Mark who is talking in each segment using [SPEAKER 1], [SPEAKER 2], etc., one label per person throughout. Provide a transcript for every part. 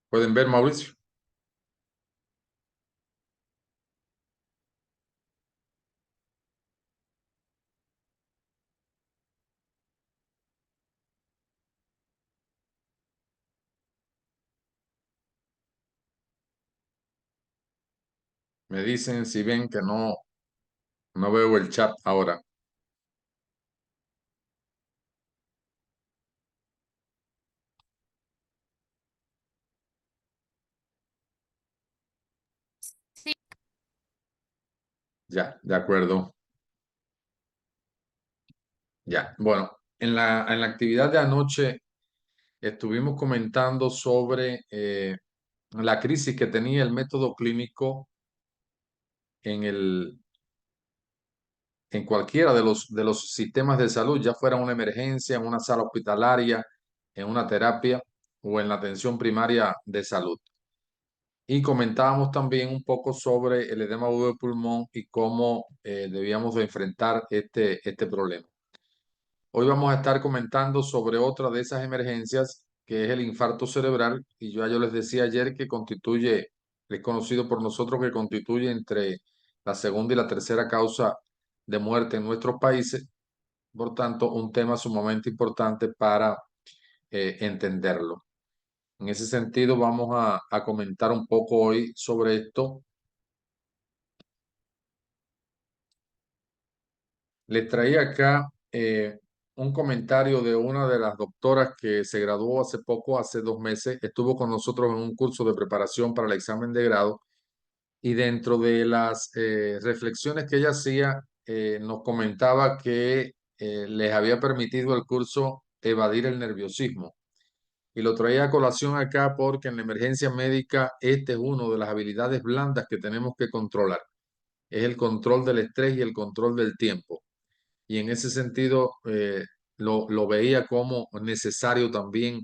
[SPEAKER 1] Pueden ver, Mauricio. Me dicen si ven que no veo el chat ahora.
[SPEAKER 2] Sí,
[SPEAKER 1] Ya, de acuerdo. Ya. Bueno, en la actividad de anoche estuvimos comentando sobre la crisis que tenía el método clínico en en cualquiera de los sistemas de salud, ya fuera una emergencia, en una sala hospitalaria, en una terapia o en la atención primaria de salud. Y comentábamos también un poco sobre el edema agudo de pulmón y cómo debíamos de enfrentar este problema. Hoy vamos a estar comentando sobre otra de esas emergencias, que es el infarto cerebral. Y yo les decía ayer que es conocido por nosotros que constituye entre la segunda y la tercera causa de muerte en nuestros países. Por tanto, un tema sumamente importante para entenderlo. En ese sentido, vamos a comentar un poco hoy sobre esto. Les traía acá un comentario de una de las doctoras que se graduó hace poco, hace 2 meses. Estuvo con nosotros en un curso de preparación para el examen de grado y dentro de las reflexiones que ella hacía, nos comentaba que les había permitido el curso evadir el nerviosismo. Y lo traía a colación acá porque en la emergencia médica este es una de las habilidades blandas que tenemos que controlar. Es el control del estrés y el control del tiempo. Y en ese sentido lo veía como necesario también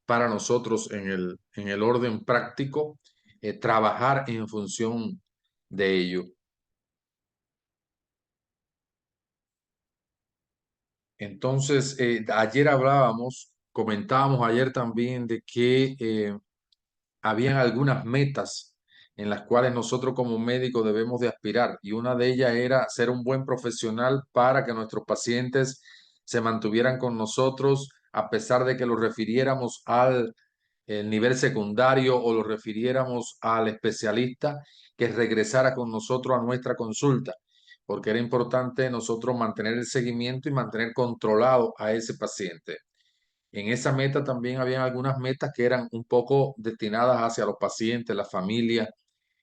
[SPEAKER 1] para nosotros en el orden práctico, trabajar en función de ello. Entonces, ayer comentábamos ayer también de que habían algunas metas en las cuales nosotros como médicos debemos de aspirar, y una de ellas era ser un buen profesional para que nuestros pacientes se mantuvieran con nosotros a pesar de que los refiriéramos al el nivel secundario o los refiriéramos al especialista, que regresara con nosotros a nuestra consulta, porque era importante nosotros mantener el seguimiento y mantener controlado a ese paciente. En esa meta también habían algunas metas que eran un poco destinadas hacia los pacientes, la familia,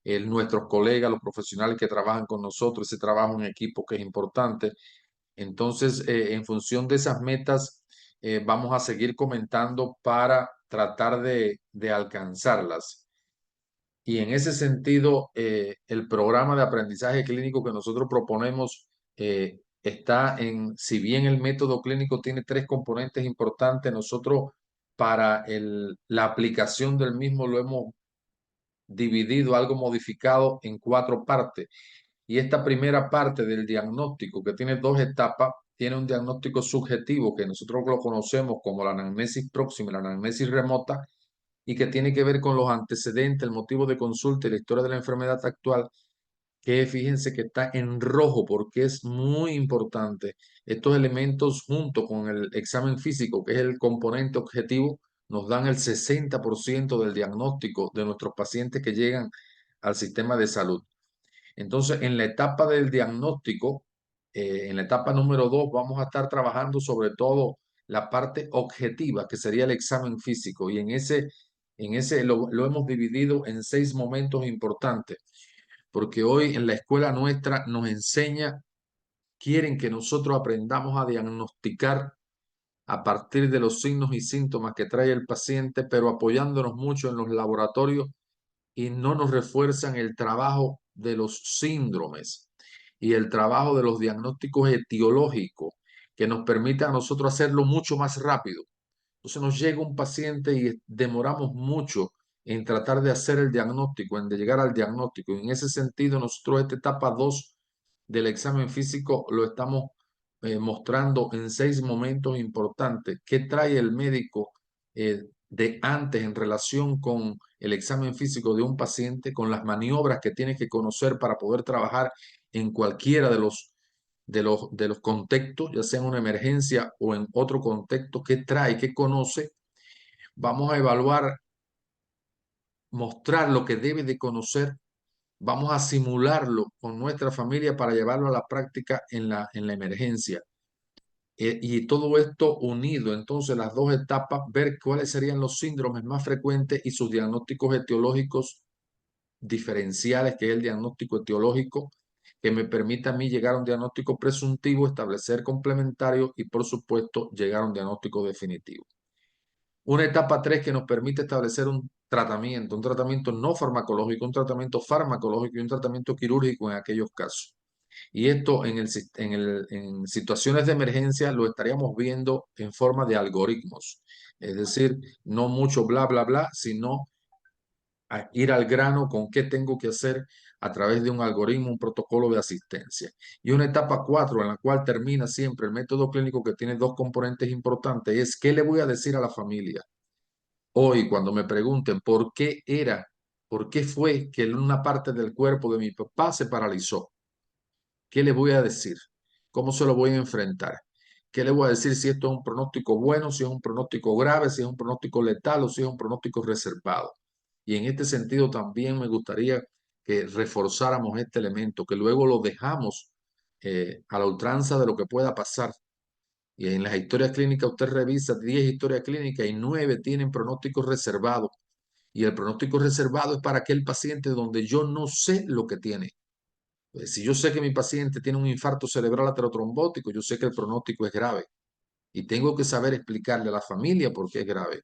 [SPEAKER 1] nuestros colegas, los profesionales que trabajan con nosotros, ese trabajo en equipo que es importante. Entonces, en función de esas metas, vamos a seguir comentando para tratar de alcanzarlas. Y en ese sentido, el programa de aprendizaje clínico que nosotros proponemos si bien el método clínico tiene tres componentes importantes, nosotros para la aplicación del mismo lo hemos dividido, algo modificado en cuatro partes. Y esta primera parte del diagnóstico, que tiene dos etapas, tiene un diagnóstico subjetivo que nosotros lo conocemos como la anamnesis próxima y la anamnesis remota, y que tiene que ver con los antecedentes, el motivo de consulta y la historia de la enfermedad actual, que fíjense que está en rojo porque es muy importante. Estos elementos junto con el examen físico, que es el componente objetivo, nos dan el 60% del diagnóstico de nuestros pacientes que llegan al sistema de salud. Entonces, en la etapa del diagnóstico, en la etapa número 2, vamos a estar trabajando sobre todo la parte objetiva, que sería el examen físico. Y en ese lo hemos dividido en 6 momentos importantes, porque hoy en la escuela nuestra nos enseña, quieren que nosotros aprendamos a diagnosticar a partir de los signos y síntomas que trae el paciente, pero apoyándonos mucho en los laboratorios, y no nos refuerzan el trabajo de los síndromes y el trabajo de los diagnósticos etiológicos que nos permitan a nosotros hacerlo mucho más rápido. Entonces nos llega un paciente y demoramos mucho en tratar de hacer el diagnóstico, en de llegar al diagnóstico. Y en ese sentido, nosotros esta etapa 2 del examen físico lo estamos mostrando en 6 momentos importantes. ¿Qué trae el médico de antes en relación con el examen físico de un paciente, con las maniobras que tienes que conocer para poder trabajar en cualquiera de los contextos, ya sea en una emergencia o en otro contexto, qué trae, qué conoce. Vamos a evaluar, mostrar lo que debe de conocer. Vamos a simularlo con nuestra familia para llevarlo a la práctica en la emergencia. Y todo esto unido, entonces las dos etapas, ver cuáles serían los síndromes más frecuentes y sus diagnósticos etiológicos diferenciales, que es el diagnóstico etiológico, que me permita a mí llegar a un diagnóstico presuntivo, establecer complementarios y, por supuesto, llegar a un diagnóstico definitivo. Una etapa 3 que nos permite establecer un tratamiento no farmacológico, un tratamiento farmacológico y un tratamiento quirúrgico en aquellos casos. Y esto en situaciones de emergencia lo estaríamos viendo en forma de algoritmos. Es decir, no mucho bla, bla, bla, sino a ir al grano con qué tengo que hacer a través de un algoritmo, un protocolo de asistencia. Y una etapa 4 en la cual termina siempre el método clínico, que tiene dos componentes importantes, es qué le voy a decir a la familia. Hoy, cuando me pregunten por qué fue que una parte del cuerpo de mi papá se paralizó, ¿qué le voy a decir? ¿Cómo se lo voy a enfrentar? ¿Qué le voy a decir si esto es un pronóstico bueno, si es un pronóstico grave, si es un pronóstico letal o si es un pronóstico reservado? Y en este sentido también me gustaría que reforzáramos este elemento, que luego lo dejamos a la ultranza de lo que pueda pasar. Y en las historias clínicas usted revisa 10 historias clínicas y 9 tienen pronósticos reservados. Y el pronóstico reservado es para aquel paciente donde yo no sé lo que tiene. Si yo sé que mi paciente tiene un infarto cerebral aterotrombótico, yo sé que el pronóstico es grave y tengo que saber explicarle a la familia por qué es grave.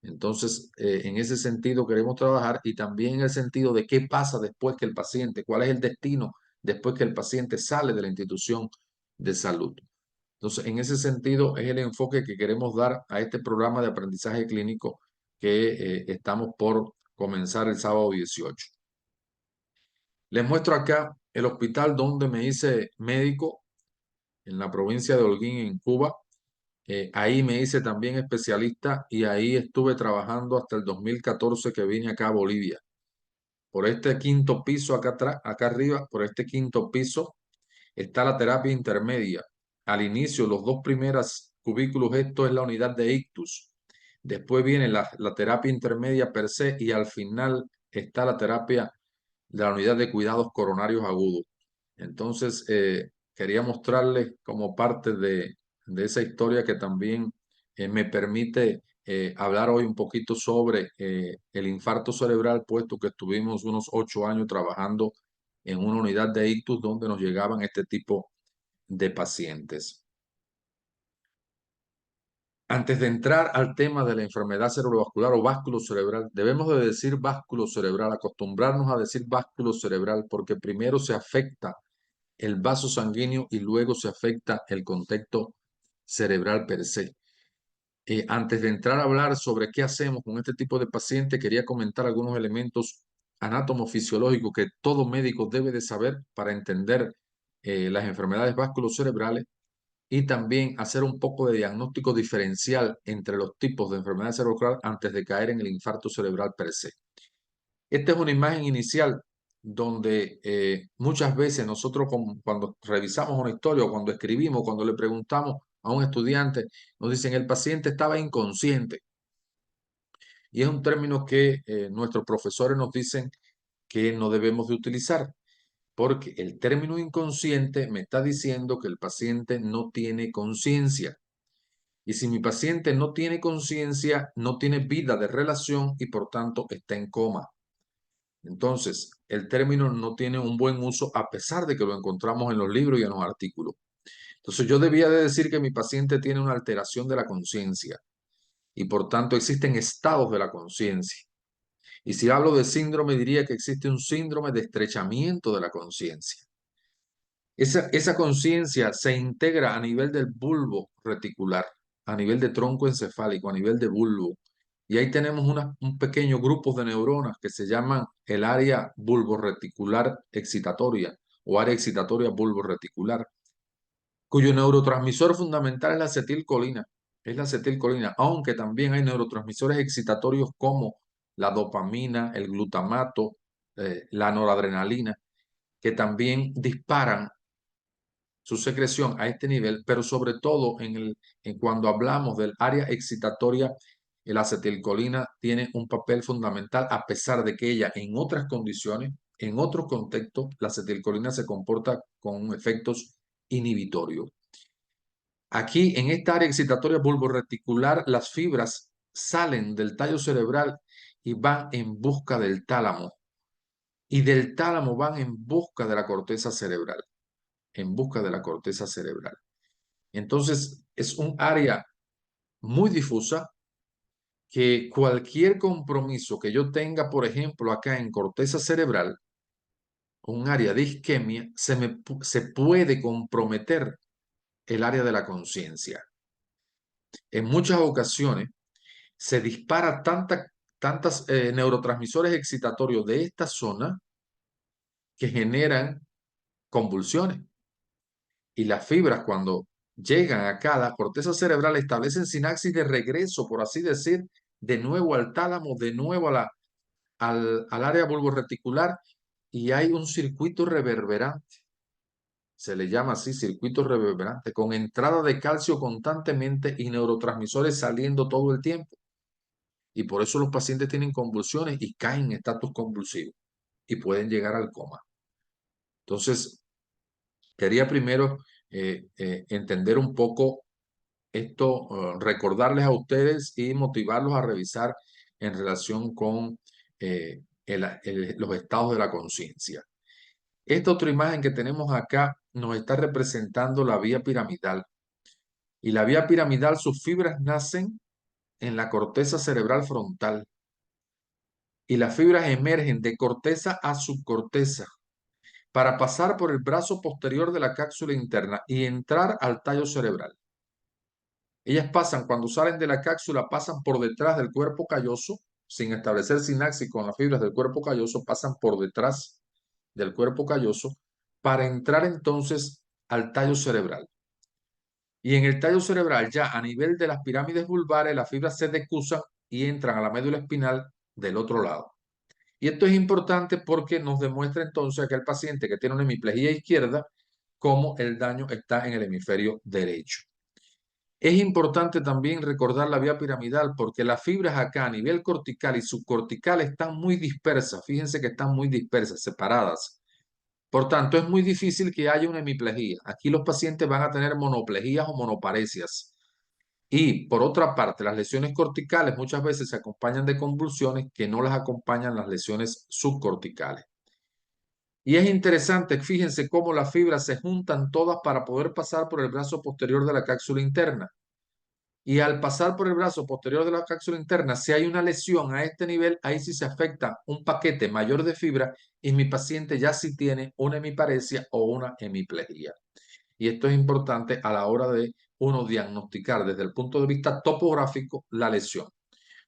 [SPEAKER 1] Entonces, en ese sentido queremos trabajar, y también en el sentido de qué pasa después que el paciente, cuál es el destino después que el paciente sale de la institución de salud. Entonces, en ese sentido es el enfoque que queremos dar a este programa de aprendizaje clínico que estamos por comenzar el sábado 18. Les muestro acá el hospital donde me hice médico en la provincia de Holguín, en Cuba. Ahí me hice también especialista y ahí estuve trabajando hasta el 2014, que vine acá a Bolivia. Por este quinto piso acá atrás, acá arriba, por este quinto piso está la terapia intermedia. Al inicio, los dos primeros cubículos, esto es la unidad de ictus. Después viene la terapia intermedia per se, y al final está la terapia de la unidad de cuidados coronarios agudos. Entonces, quería mostrarles como parte de esa historia que también me permite hablar hoy un poquito sobre el infarto cerebral, puesto que estuvimos unos 8 años trabajando en una unidad de ictus donde nos llegaban este tipo de pacientes. Antes de entrar al tema de la enfermedad cerebrovascular o básculo cerebral, debemos de decir básculo cerebral, acostumbrarnos a decir básculo cerebral, porque primero se afecta el vaso sanguíneo y luego se afecta el contexto cerebral per se. Antes de entrar a hablar sobre qué hacemos con este tipo de paciente, quería comentar algunos elementos anatomofisiológicos que todo médico debe de saber para entender las enfermedades vasculocerebrales, y también hacer un poco de diagnóstico diferencial entre los tipos de enfermedad cerebral antes de caer en el infarto cerebral per se. Esta es una imagen inicial donde muchas veces nosotros cuando revisamos una historia o cuando escribimos, cuando le preguntamos a un estudiante, nos dicen el paciente estaba inconsciente. Y es un término que nuestros profesores nos dicen que no debemos de utilizar, porque el término inconsciente me está diciendo que el paciente no tiene conciencia. Y si mi paciente no tiene conciencia, no tiene vida de relación y por tanto está en coma. Entonces, el término no tiene un buen uso a pesar de que lo encontramos en los libros y en los artículos. Entonces, yo debía de decir que mi paciente tiene una alteración de la conciencia y por tanto existen estados de la conciencia. Y si hablo de síndrome, diría que existe un síndrome de estrechamiento de la conciencia. Esa conciencia se integra a nivel del bulbo reticular, a nivel de tronco encefálico, a nivel de bulbo. Y ahí tenemos un pequeño grupo de neuronas que se llaman el área bulborreticular excitatoria o área excitatoria bulborreticular, cuyo neurotransmisor fundamental es la acetilcolina. es la acetilcolina, aunque también hay neurotransmisores excitatorios como la dopamina, el glutamato, la noradrenalina, que también disparan su secreción a este nivel, pero sobre todo en cuando hablamos del área excitatoria, la acetilcolina tiene un papel fundamental, a pesar de que ella en otras condiciones, en otros contextos, la acetilcolina se comporta con efectos inhibitorios. Aquí, en esta área excitatoria bulboreticular, las fibras salen del tallo cerebral y van en busca del tálamo. Y del tálamo van en busca de la corteza cerebral. En busca de la corteza cerebral. Entonces, es un área muy difusa que cualquier compromiso que yo tenga, por ejemplo, acá en corteza cerebral, un área de isquemia, se puede comprometer el área de la conciencia. En muchas ocasiones se dispara tantas neurotransmisores excitatorios de esta zona que generan convulsiones. Y las fibras, cuando llegan acá a la corteza cerebral, establecen sinapsis de regreso, por así decir, de nuevo al tálamo, de nuevo al área bulboreticular, y hay un circuito reverberante. Se le llama así circuito reverberante, con entrada de calcio constantemente y neurotransmisores saliendo todo el tiempo. Y por eso los pacientes tienen convulsiones y caen en estatus convulsivos y pueden llegar al coma. Entonces, quería primero entender un poco esto, recordarles a ustedes y motivarlos a revisar en relación con los estados de la conciencia. Esta otra imagen que tenemos acá nos está representando la vía piramidal. Y la vía piramidal, sus fibras nacen en la corteza cerebral frontal. Y las fibras emergen de corteza a subcorteza para pasar por el brazo posterior de la cápsula interna y entrar al tallo cerebral. Ellas pasan, cuando salen de la cápsula, pasan por detrás del cuerpo calloso, sin establecer sinapsis con las fibras del cuerpo calloso, pasan por detrás del cuerpo calloso para entrar entonces al tallo cerebral. Y en el tallo cerebral, ya a nivel de las pirámides vulvares, las fibras se decusan y entran a la médula espinal del otro lado. Y esto es importante porque nos demuestra entonces a aquel paciente que tiene una hemiplegia izquierda, cómo el daño está en el hemisferio derecho. Es importante también recordar la vía piramidal porque las fibras acá a nivel cortical y subcortical están muy dispersas. Fíjense que están muy dispersas, separadas. Por tanto, es muy difícil que haya una hemiplegia. Aquí los pacientes van a tener monoplegias o monoparesias. Y por otra parte, las lesiones corticales muchas veces se acompañan de convulsiones que no las acompañan las lesiones subcorticales. Y es interesante, fíjense cómo las fibras se juntan todas para poder pasar por el brazo posterior de la cápsula interna. Y al pasar por el brazo posterior de la cápsula interna, si hay una lesión a este nivel, ahí sí se afecta un paquete mayor de fibra y mi paciente ya sí tiene una hemiparesia o una hemiplegia. Y esto es importante a la hora de uno diagnosticar desde el punto de vista topográfico la lesión.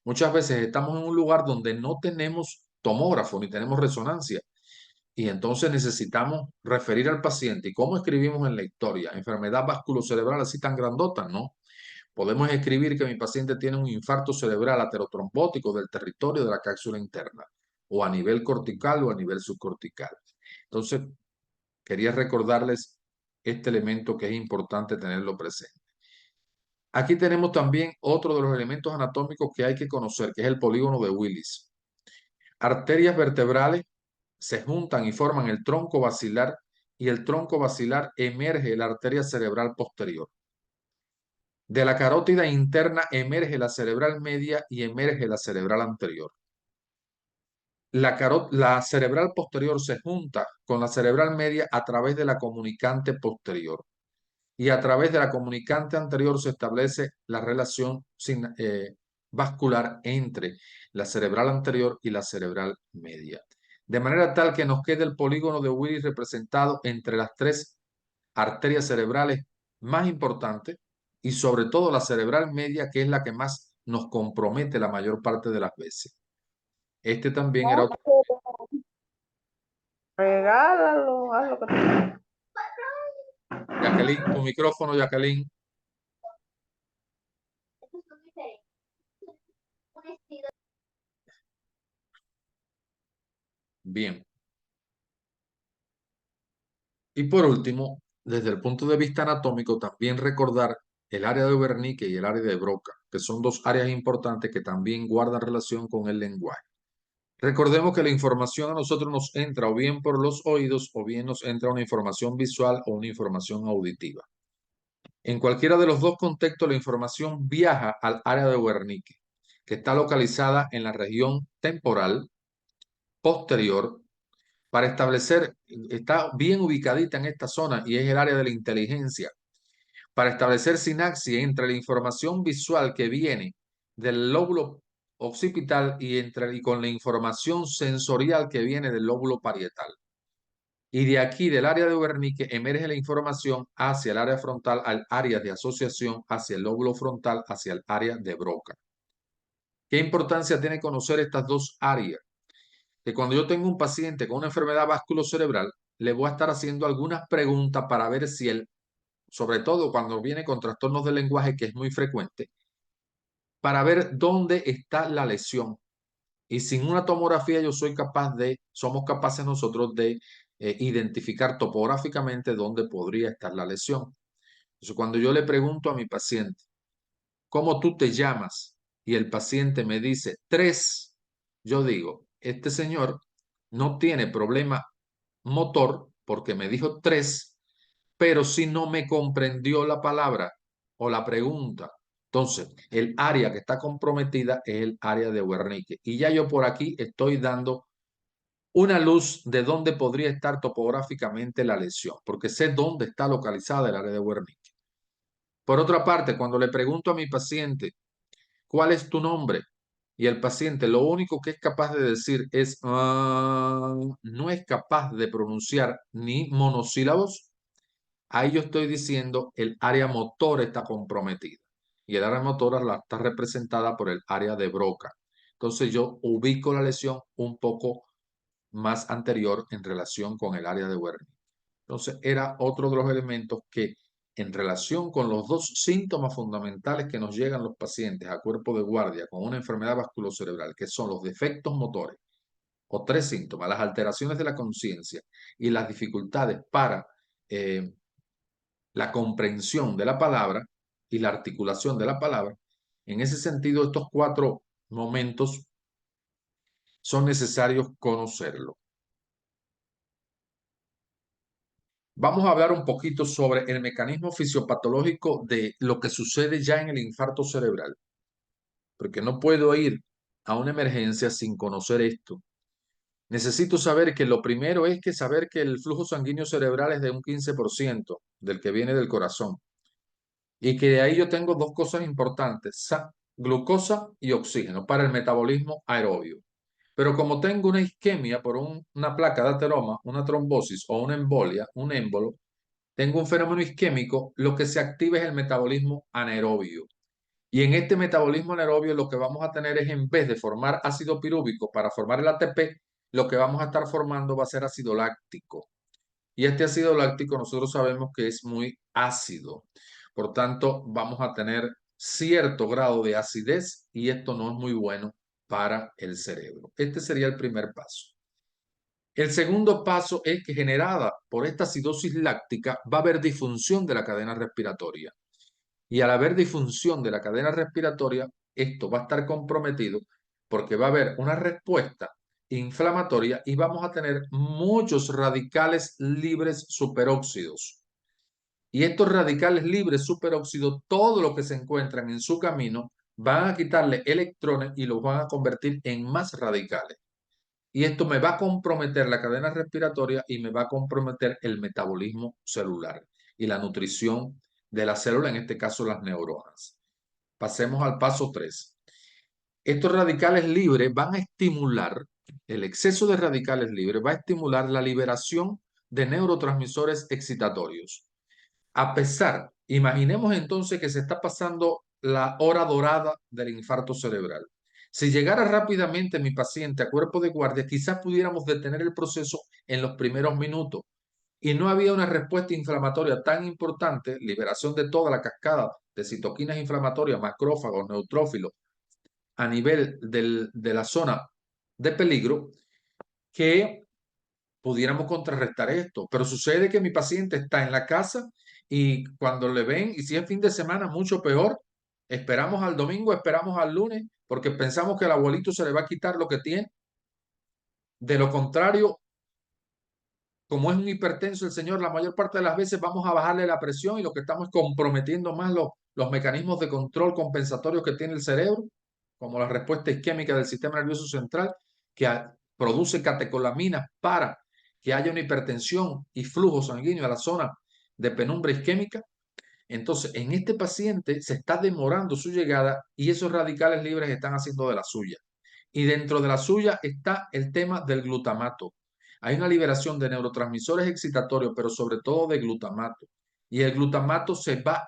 [SPEAKER 1] Muchas veces estamos en un lugar donde no tenemos tomógrafo ni tenemos resonancia y entonces necesitamos referir al paciente. ¿Y cómo escribimos en la historia? Enfermedad vasculocerebral así tan grandota, ¿no? Podemos escribir que mi paciente tiene un infarto cerebral aterotrombótico del territorio de la cápsula interna, o a nivel cortical o a nivel subcortical. Entonces, quería recordarles este elemento que es importante tenerlo presente. Aquí tenemos también otro de los elementos anatómicos que hay que conocer, que es el polígono de Willis. Arterias vertebrales se juntan y forman el tronco basilar, y el tronco basilar emerge la arteria cerebral posterior. De la carótida interna emerge la cerebral media y emerge la cerebral anterior. La cerebral posterior se junta con la cerebral media a través de la comunicante posterior. Y a través de la comunicante anterior se establece la relación vascular entre la cerebral anterior y la cerebral media. De manera tal que nos quede el polígono de Willis representado entre las tres arterias cerebrales más importantes y sobre todo la cerebral media, que es la que más nos compromete la mayor parte de las veces. Este también era otro.
[SPEAKER 2] Regálalo, haz lo que te...
[SPEAKER 1] Jacqueline, tu micrófono, Jacqueline. Bien. Y por último, desde el punto de vista anatómico, también recordar el área de Wernicke y el área de Broca, que son dos áreas importantes que también guardan relación con el lenguaje. Recordemos que la información a nosotros nos entra o bien por los oídos o bien nos entra una información visual o una información auditiva. En cualquiera de los dos contextos, la información viaja al área de Wernicke, que está localizada en la región temporal posterior para establecer, está bien ubicadita en esta zona y es el área de la inteligencia, para establecer sinapsis entre la información visual que viene del lóbulo occipital y con la información sensorial que viene del lóbulo parietal. Y de aquí, del área de Wernicke, emerge la información hacia el área frontal, al área de asociación, hacia el lóbulo frontal, hacia el área de Broca. ¿Qué importancia tiene conocer estas dos áreas? Que cuando yo tengo un paciente con una enfermedad vasculocerebral, le voy a estar haciendo algunas preguntas para ver si él, sobre todo cuando viene con trastornos del lenguaje, que es muy frecuente, para ver dónde está la lesión. Y sin una tomografía somos capaces nosotros de identificar topográficamente dónde podría estar la lesión. Entonces, cuando yo le pregunto a mi paciente, ¿cómo tú te llamas? Y el paciente me dice 3, yo digo, este señor no tiene problema motor porque me dijo 3, pero si no me comprendió la palabra o la pregunta. Entonces, el área que está comprometida es el área de Wernicke. Y ya yo por aquí estoy dando una luz de dónde podría estar topográficamente la lesión, porque sé dónde está localizada el área de Wernicke. Por otra parte, cuando le pregunto a mi paciente, ¿cuál es tu nombre? Y el paciente lo único que es capaz de decir es, no es capaz de pronunciar ni monosílabos. Ahí yo estoy diciendo el área motora está comprometida. Y el área motora está representada por el área de Broca. Entonces yo ubico la lesión un poco más anterior en relación con el área de Wernicke. Entonces era otro de los elementos que en relación con los dos síntomas fundamentales que nos llegan los pacientes a cuerpo de guardia con una enfermedad vasculocerebral, que son los defectos motores, o tres síntomas, las alteraciones de la conciencia y las dificultades para la comprensión de la palabra y la articulación de la palabra, en ese sentido estos cuatro momentos son necesarios conocerlo. Vamos a hablar un poquito sobre el mecanismo fisiopatológico de lo que sucede ya en el infarto cerebral, porque no puedo ir a una emergencia sin conocer esto. Necesito saber que lo primero es que saber que el flujo sanguíneo cerebral es de un 15% del que viene del corazón y que de ahí yo tengo dos cosas importantes, glucosa y oxígeno para el metabolismo aerobio. Pero como tengo una isquemia por una placa de ateroma, una trombosis o una embolia, un émbolo, tengo un fenómeno isquémico, lo que se activa es el metabolismo anaerobio. Y en este metabolismo anaerobio lo que vamos a tener es, en vez de formar ácido pirúvico para formar el ATP, lo que vamos a estar formando va a ser ácido láctico. Y este ácido láctico nosotros sabemos que es muy ácido. Por tanto, vamos a tener cierto grado de acidez y esto no es muy bueno para el cerebro. Este sería el primer paso. El segundo paso es que, generada por esta acidosis láctica, va a haber disfunción de la cadena respiratoria. Y al haber disfunción de la cadena respiratoria, esto va a estar comprometido porque va a haber una respuesta inflamatoria y vamos a tener muchos radicales libres superóxidos. Y estos radicales libres superóxidos, todo lo que se encuentran en su camino, van a quitarle electrones y los van a convertir en más radicales. Y esto me va a comprometer la cadena respiratoria y me va a comprometer el metabolismo celular y la nutrición de la célula, en este caso las neuronas. Pasemos al paso 3. Estos radicales libres van a estimular, el exceso de radicales libres va a estimular la liberación de neurotransmisores excitatorios. A pesar, imaginemos entonces que se está pasando la hora dorada del infarto cerebral. Si llegara rápidamente mi paciente a cuerpo de guardia, quizás pudiéramos detener el proceso en los primeros minutos. Y no había una respuesta inflamatoria tan importante, liberación de toda la cascada de citoquinas inflamatorias, macrófagos, neutrófilos, a nivel de la zona de peligro, que pudiéramos contrarrestar esto. Pero sucede que mi paciente está en la casa y cuando le ven, y si es fin de semana, mucho peor, esperamos al domingo, esperamos al lunes, porque pensamos que el abuelito se le va a quitar lo que tiene. De lo contrario, como es un hipertenso el señor, la mayor parte de las veces vamos a bajarle la presión y lo que estamos es comprometiendo más los mecanismos de control compensatorios que tiene el cerebro, como la respuesta isquémica del sistema nervioso central, que produce catecolaminas para que haya una hipertensión y flujo sanguíneo a la zona de penumbra isquémica. Entonces, en este paciente se está demorando su llegada y esos radicales libres están haciendo de la suya. Y dentro de la suya está el tema del glutamato. Hay una liberación de neurotransmisores excitatorios, pero sobre todo de glutamato. Y el glutamato se va a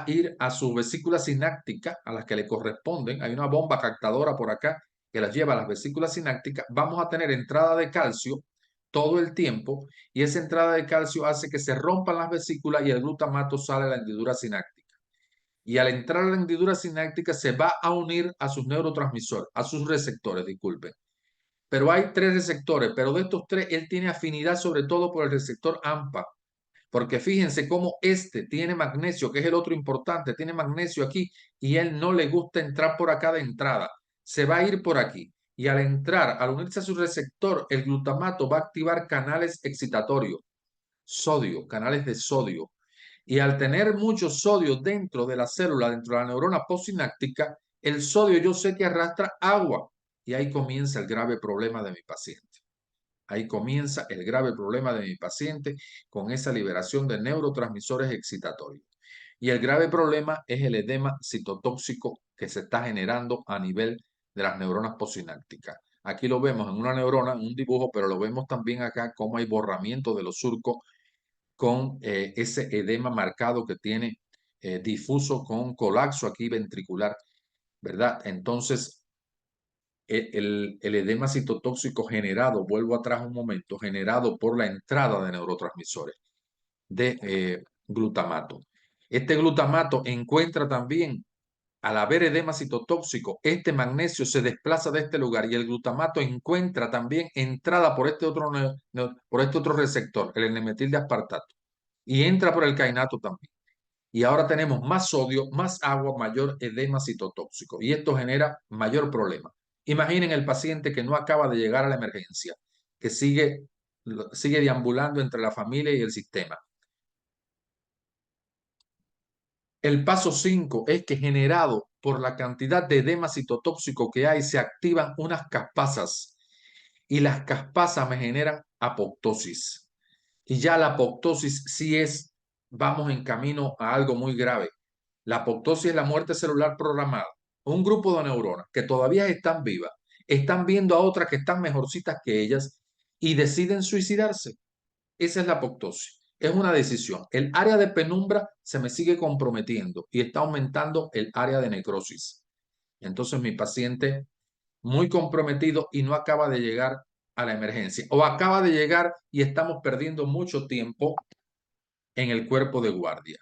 [SPEAKER 1] ir a su vesícula sináptica, a las que le corresponden. Hay una bomba captadora por acá que las lleva a las vesículas sinápticas. Vamos a tener entrada de calcio todo el tiempo y esa entrada de calcio hace que se rompan las vesículas y el glutamato sale a la hendidura sináptica. Y al entrar a la hendidura sináptica se va a unir a sus neurotransmisores, a sus receptores, disculpen. Pero hay tres receptores, pero de estos tres él tiene afinidad sobre todo por el receptor AMPA, porque fíjense cómo este tiene magnesio, que es el otro importante, tiene magnesio aquí y él no le gusta entrar por acá de entrada, se va a ir por aquí. Y al entrar, al unirse a su receptor, el glutamato va a activar canales excitatorios, sodio, canales de sodio. Y al tener mucho sodio dentro de la célula, dentro de la neurona postsináptica, el sodio yo sé que arrastra agua. Y ahí comienza el grave problema de mi paciente. Ahí comienza el grave problema de mi paciente con esa liberación de neurotransmisores excitatorios. Y el grave problema es el edema citotóxico que se está generando a nivel de las neuronas postsinápticas. Aquí lo vemos en una neurona, en un dibujo, pero lo vemos también acá como hay borramiento de los surcos con ese edema marcado que tiene difuso con colapso aquí ventricular, ¿verdad? Entonces, el edema citotóxico generado, vuelvo atrás un momento, generado por la entrada de neurotransmisores de glutamato. Este glutamato encuentra también, al haber edema citotóxico, este magnesio se desplaza de este lugar y el glutamato encuentra también entrada por este otro receptor, el N-metil de aspartato, y entra por el kainato también. Y ahora tenemos más sodio, más agua, mayor edema citotóxico. Y esto genera mayor problema. Imaginen el paciente que no acaba de llegar a la emergencia, que sigue deambulando entre la familia y el sistema. El paso 5 es que generado por la cantidad de edema citotóxico que hay, se activan unas caspasas y las caspasas me generan apoptosis. Y ya la apoptosis sí vamos en camino a algo muy grave. La apoptosis es la muerte celular programada. Un grupo de neuronas que todavía están vivas, están viendo a otras que están mejorcitas que ellas y deciden suicidarse. Esa es la apoptosis. Es una decisión. El área de penumbra se me sigue comprometiendo y está aumentando el área de necrosis. Entonces mi paciente muy comprometido y no acaba de llegar a la emergencia o acaba de llegar y estamos perdiendo mucho tiempo en el cuerpo de guardia.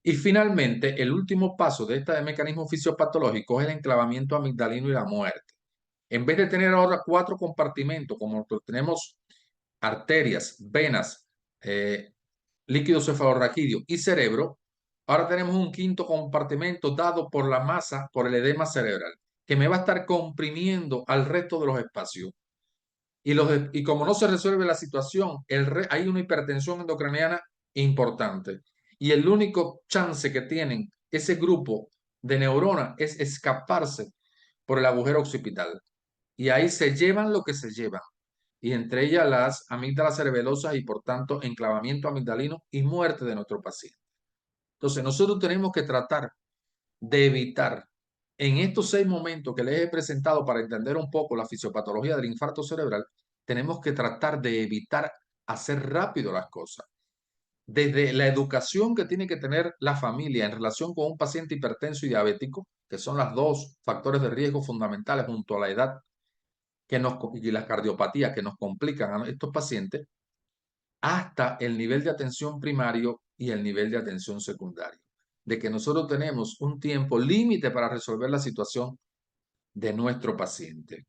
[SPEAKER 1] Y finalmente, el último paso de este mecanismo fisiopatológico es el enclavamiento amigdalino y la muerte. En vez de tener ahora 4 compartimentos, como tenemos arterias, venas, líquido cefalorraquídeo y cerebro, ahora tenemos un quinto compartimento dado por la masa, por el edema cerebral, que me va a estar comprimiendo al resto de los espacios. Y como no se resuelve la situación, hay una hipertensión endocraniana importante. Y el único chance que tienen ese grupo de neuronas es escaparse por el agujero occipital. Y ahí se llevan lo que se llevan. Y entre ellas las amígdalas cerebelosas y por tanto enclavamiento amigdalino y muerte de nuestro paciente. Entonces nosotros tenemos que tratar de evitar en estos 6 momentos que les he presentado para entender un poco la fisiopatología del infarto cerebral, tenemos que tratar de evitar hacer rápido las cosas. Desde la educación que tiene que tener la familia en relación con un paciente hipertenso y diabético, que son los 2 factores de riesgo fundamentales junto a la edad y la cardiopatía que nos complican a estos pacientes, hasta el nivel de atención primario y el nivel de atención secundario. De que nosotros tenemos un tiempo límite para resolver la situación de nuestro paciente.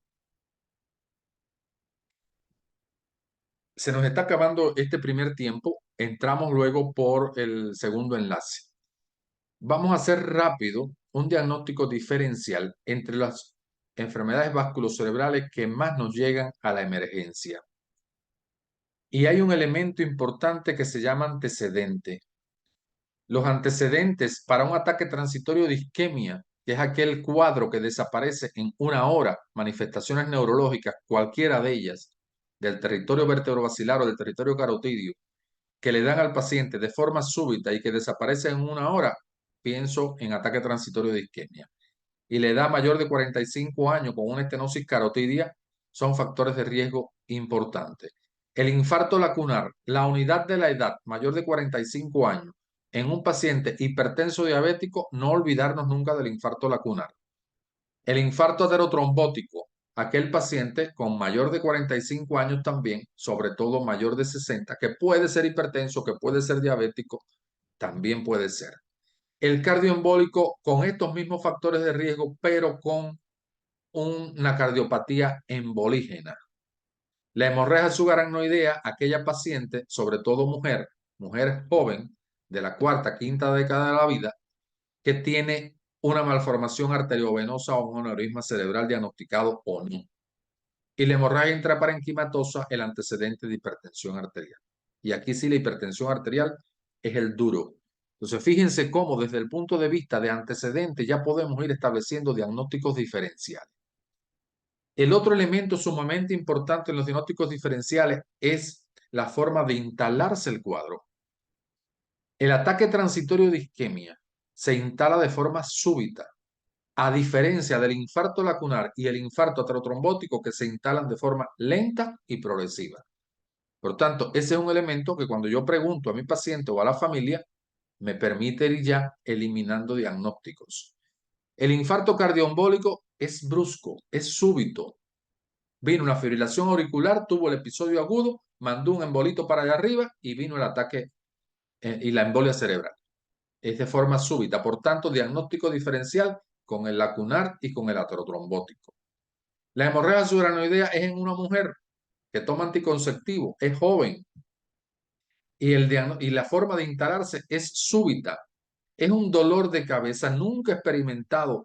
[SPEAKER 1] Se nos está acabando este primer tiempo. Entramos luego por el segundo enlace. Vamos a hacer rápido un diagnóstico diferencial entre las enfermedades vasculocerebrales que más nos llegan a la emergencia. Y hay un elemento importante que se llama antecedente. Los antecedentes para un ataque transitorio de isquemia, que es aquel cuadro que desaparece en una hora, manifestaciones neurológicas, cualquiera de ellas, del territorio vertebrovascular o del territorio carotidio, que le dan al paciente de forma súbita y que desaparece en una hora, pienso en ataque transitorio de isquemia. Y la edad mayor de 45 años con una estenosis carotidia son factores de riesgo importantes. El infarto lacunar, la unidad de la edad mayor de 45 años en un paciente hipertenso diabético, no olvidarnos nunca del infarto lacunar. El infarto aterotrombótico, aquel paciente con mayor de 45 años también, sobre todo mayor de 60, que puede ser hipertenso, que puede ser diabético, también puede ser. El cardioembólico con estos mismos factores de riesgo, pero con una cardiopatía embolígena. La hemorragia subaracnoidea, aquella paciente, sobre todo mujer joven, de la cuarta, quinta década de la vida, que tiene una malformación arteriovenosa o un aneurisma cerebral diagnosticado o no. Y la hemorragia intraparenquimatosa, el antecedente de hipertensión arterial. Y aquí sí la hipertensión arterial es el duro. Entonces, fíjense cómo desde el punto de vista de antecedentes ya podemos ir estableciendo diagnósticos diferenciales. El otro elemento sumamente importante en los diagnósticos diferenciales es la forma de instalarse el cuadro. El ataque transitorio de isquemia se instala de forma súbita, a diferencia del infarto lacunar y el infarto aterotrombótico que se instalan de forma lenta y progresiva. Por tanto, ese es un elemento que cuando yo pregunto a mi paciente o a la familia, me permite ir ya eliminando diagnósticos. El infarto cardioembólico es brusco, es súbito. Vino una fibrilación auricular, tuvo el episodio agudo, mandó un embolito para allá arriba y vino el ataque y la embolia cerebral. Es de forma súbita, por tanto, diagnóstico diferencial con el lacunar y con el aterotrombótico. La hemorragia subaracnoidea es en una mujer que toma anticonceptivo, es joven, y la forma de instalarse es súbita. Es un dolor de cabeza nunca experimentado